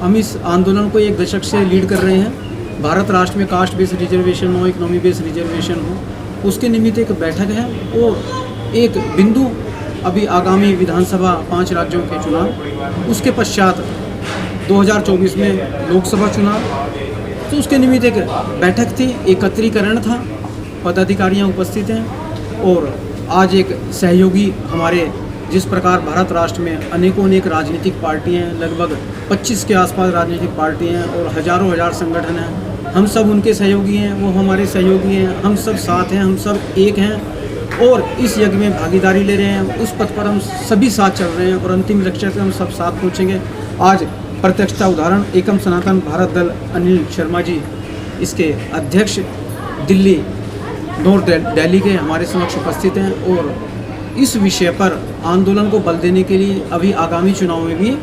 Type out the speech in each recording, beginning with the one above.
हम इस आंदोलन को एक दशक से लीड कर रहे हैं। भारत राष्ट्र में कास्ट बेस्ड रिजर्वेशन हो, इकोनॉमी बेस्ड रिजर्वेशन हो, उसके निमित्त एक बैठक है और एक बिंदु अभी आगामी विधानसभा 5 राज्यों के चुनाव, उसके पश्चात 2024 में लोकसभा चुनाव, तो उसके निमित्त एक बैठक थी, एकत्रीकरण था, पदाधिकारियां उपस्थित हैं। और आज एक सहयोगी हमारे, जिस प्रकार भारत राष्ट्र में अनेक राजनीतिक पार्टियां हैं, लगभग 25 के आसपास राजनीतिक पार्टियां हैं और हजारों हजार संगठन हैं, हम सब उनके सहयोगी हैं, वो हमारे सहयोगी हैं, हम सब साथ हैं, हम सब एक हैं और इस यज्ञ में भागीदारी ले रहे हैं। उस पथ पर हम सभी साथ चल रहे हैं और अंतिम लक्ष्य तक हम सब साथ पहुँचेंगे। आज प्रत्यक्षता उदाहरण एकम सनातन भारत दल अनिल शर्मा जी, इसके अध्यक्ष दिल्ली नॉर्थ दिल्ली के हमारे समक्ष उपस्थित हैं और इस विषय पर आंदोलन को बल देने के लिए अभी आगामी चुनाव में भी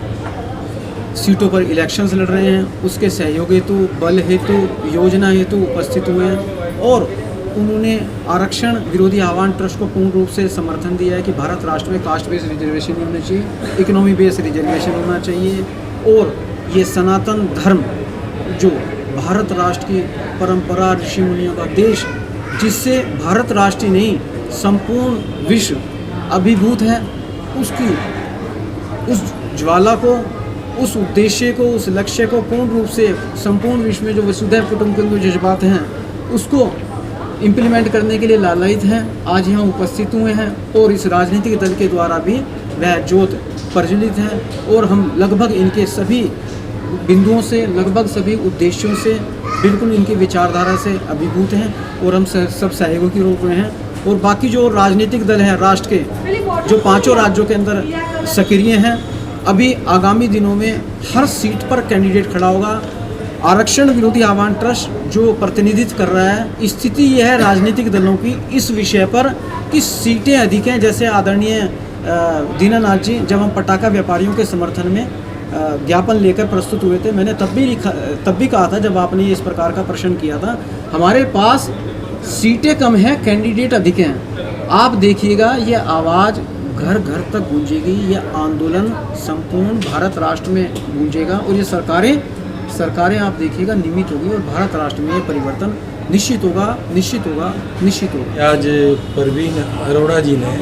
सीटों पर इलेक्शंस लड़ रहे हैं, उसके सहयोग हेतु, बल हेतु, योजना हेतु उपस्थित हुए हैं। और उन्होंने आरक्षण विरोधी आह्वान ट्रस्ट को पूर्ण रूप से समर्थन दिया है कि भारत राष्ट्र में कास्ट बेस्ड रिजर्वेशन नहीं होना चाहिए, इकोनॉमी बेस्ड रिजर्वेशन होना चाहिए। और ये सनातन धर्म जो भारत राष्ट्र की परंपरा, ऋषि मुनियों का देश, जिससे भारत राष्ट्र ही नहीं संपूर्ण विश्व अभिभूत है, उसकी उस ज्वाला को, उस उद्देश्य को, उस लक्ष्य को पूर्ण रूप से संपूर्ण विश्व में जो वसुधैव कुटुंबकम के जज्बात हैं उसको इम्प्लीमेंट करने के लिए लालायित हैं, आज यहाँ उपस्थित हुए हैं और इस राजनीतिक दल के द्वारा भी वह ज्योत प्रज्वलित है। और हम लगभग इनके सभी बिंदुओं से, लगभग सभी उद्देश्यों से, बिल्कुल इनकी विचारधारा से अभिभूत हैं और हम सब सहयोगों के रूप में हैं। और बाकी जो राजनीतिक दल हैं राष्ट्र के, जो 5 राज्यों के अंदर सक्रिय हैं, अभी आगामी दिनों में हर सीट पर कैंडिडेट खड़ा होगा। आरक्षण विरोधी आह्वान ट्रस्ट जो प्रतिनिधित्व कर रहा है, स्थिति यह है राजनीतिक दलों की इस विषय पर कि सीटें अधिक हैं। जैसे आदरणीय दीनानाथ जी, जब हम पटाखा व्यापारियों के समर्थन में ज्ञापन लेकर प्रस्तुत हुए थे, मैंने तब भी कहा था, जब आपने इस प्रकार का प्रश्न किया था, हमारे पास सीटें कम हैं, कैंडिडेट अधिक हैं। आप देखिएगा ये आवाज़ घर घर तक गूंजेगी, यह आंदोलन संपूर्ण भारत राष्ट्र में गूंजेगा और ये सरकारें आप देखिएगा निमित्त होगी और भारत राष्ट्र में ये परिवर्तन निश्चित होगा, निश्चित होगा, निश्चित होगा। आज परवीन अरोड़ा जी ने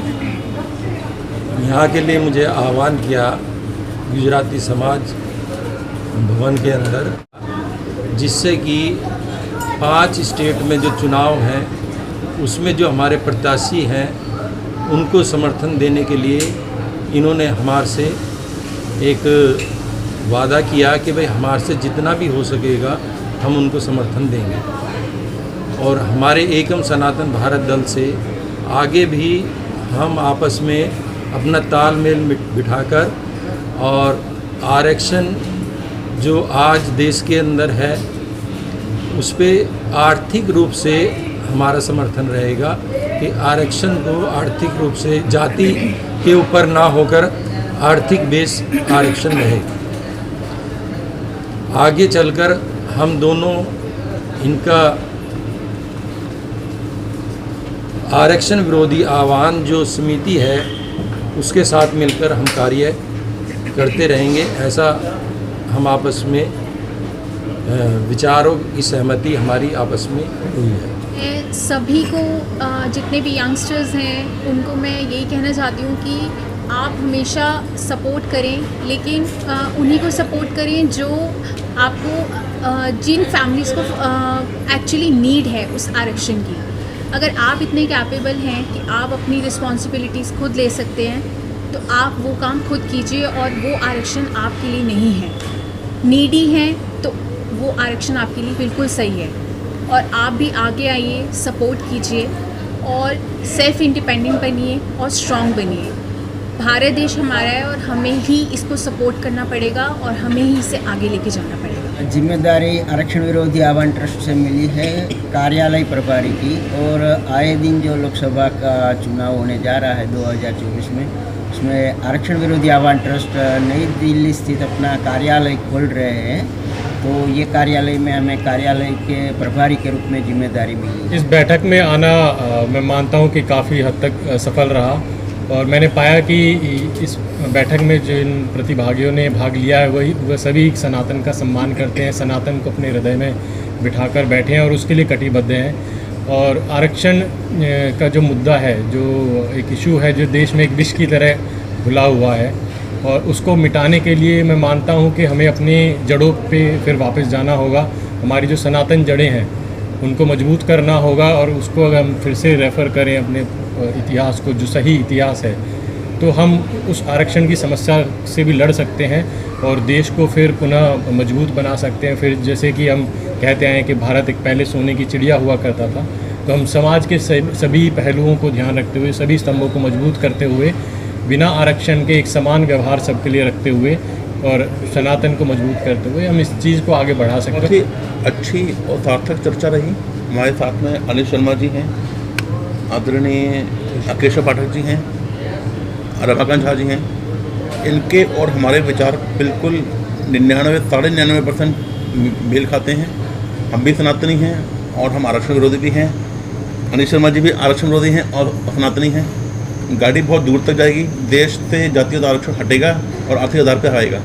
यहाँ के लिए मुझे आह्वान किया गुजराती समाज भवन के अंदर, जिससे कि 5 स्टेट में जो चुनाव हैं उसमें जो हमारे प्रत्याशी हैं उनको समर्थन देने के लिए इन्होंने हमारे से एक वादा किया कि भाई हमारे से जितना भी हो सकेगा हम उनको समर्थन देंगे। और हमारे एकम सनातन भारत दल से आगे भी हम आपस में अपना तालमेल बिठाकर और आरक्षण जो आज देश के अंदर है उस पर आर्थिक रूप से हमारा समर्थन रहेगा कि आरक्षण को आर्थिक रूप से जाति के ऊपर ना होकर आर्थिक बेस आरक्षण रहे। आगे चलकर हम दोनों इनका आरक्षण विरोधी आह्वान जो समिति है उसके साथ मिलकर हम कार्य करते रहेंगे। ऐसा हम आपस में विचारों की सहमति हमारी आपस में हुई है। सभी को, जितने भी यंगस्टर्स हैं उनको मैं यही कहना चाहती हूँ कि आप हमेशा सपोर्ट करें, लेकिन उन्हीं को सपोर्ट करें जो आपको, जिन फैमिलीज़ को एक्चुअली नीड है उस आरक्षण की। अगर आप इतने कैपेबल हैं कि आप अपनी रिस्पॉन्सिबिलिटीज़ खुद ले सकते हैं तो आप वो काम खुद कीजिए और वो आरक्षण आपके लिए नहीं है। नीडी हैं तो वो आरक्षण आपके लिए बिल्कुल सही है और आप भी आगे आइए, सपोर्ट कीजिए और सेल्फ इंडिपेंडेंट बनिए और स्ट्रॉन्ग बनिए। भारत देश हमारा है और हमें ही इसको सपोर्ट करना पड़ेगा और हमें ही इसे आगे लेके जाना पड़ेगा। जिम्मेदारी आरक्षण विरोधी आह्वान ट्रस्ट से मिली है कार्यालय प्रभारी की, और आए दिन जो लोकसभा का चुनाव होने जा रहा है 2024 में, उसमें आरक्षण विरोधी आह्वान ट्रस्ट नई दिल्ली स्थित अपना कार्यालय खोल रहे हैं। तो ये कार्यालय में हमें कार्यालय के प्रभारी के रूप में जिम्मेदारी मिली। इस बैठक में आना मैं मानता हूँ कि काफ़ी हद तक सफल रहा और मैंने पाया कि इस बैठक में जिन प्रतिभागियों ने भाग लिया है वह सभी सनातन का सम्मान करते हैं, सनातन को अपने हृदय में बिठाकर बैठे हैं और उसके लिए कटिबद्ध हैं। और आरक्षण का जो मुद्दा है, जो एक इशू है जो देश में एक विष की तरह घुला हुआ है, और उसको मिटाने के लिए मैं मानता हूं कि हमें अपनी जड़ों पे फिर वापस जाना होगा। हमारी जो सनातन जड़ें हैं उनको मजबूत करना होगा, और उसको अगर हम फिर से रेफ़र करें अपने इतिहास को, जो सही इतिहास है, तो हम उस आरक्षण की समस्या से भी लड़ सकते हैं और देश को फिर पुनः मजबूत बना सकते हैं। फिर जैसे कि हम कहते हैं कि भारत एक पहले सोने की चिड़िया हुआ करता था, तो हम समाज के सभी पहलुओं को ध्यान रखते हुए, सभी स्तंभों को मजबूत करते हुए, बिना आरक्षण के एक समान व्यवहार सबके लिए रखते हुए और सनातन को मजबूत करते हुए हम इस चीज़ को आगे बढ़ा सकते हैं। अच्छी और सार्थक चर्चा रही। हमारे साथ में अनिल शर्मा जी हैं, आदरणीय केशव पाठक जी हैं, रमाकांत झा जी हैं। इनके और हमारे विचार बिल्कुल 99-99% मेल खाते हैं। हम भी सनातनी हैं और हम आरक्षण विरोधी भी हैं। अनिल शर्मा जी भी आरक्षण विरोधी हैं और सनातनी हैं। गाड़ी बहुत दूर तक जाएगी। देश से जातीय आरक्षण हटेगा और आर्थिक आधार पर आएगा।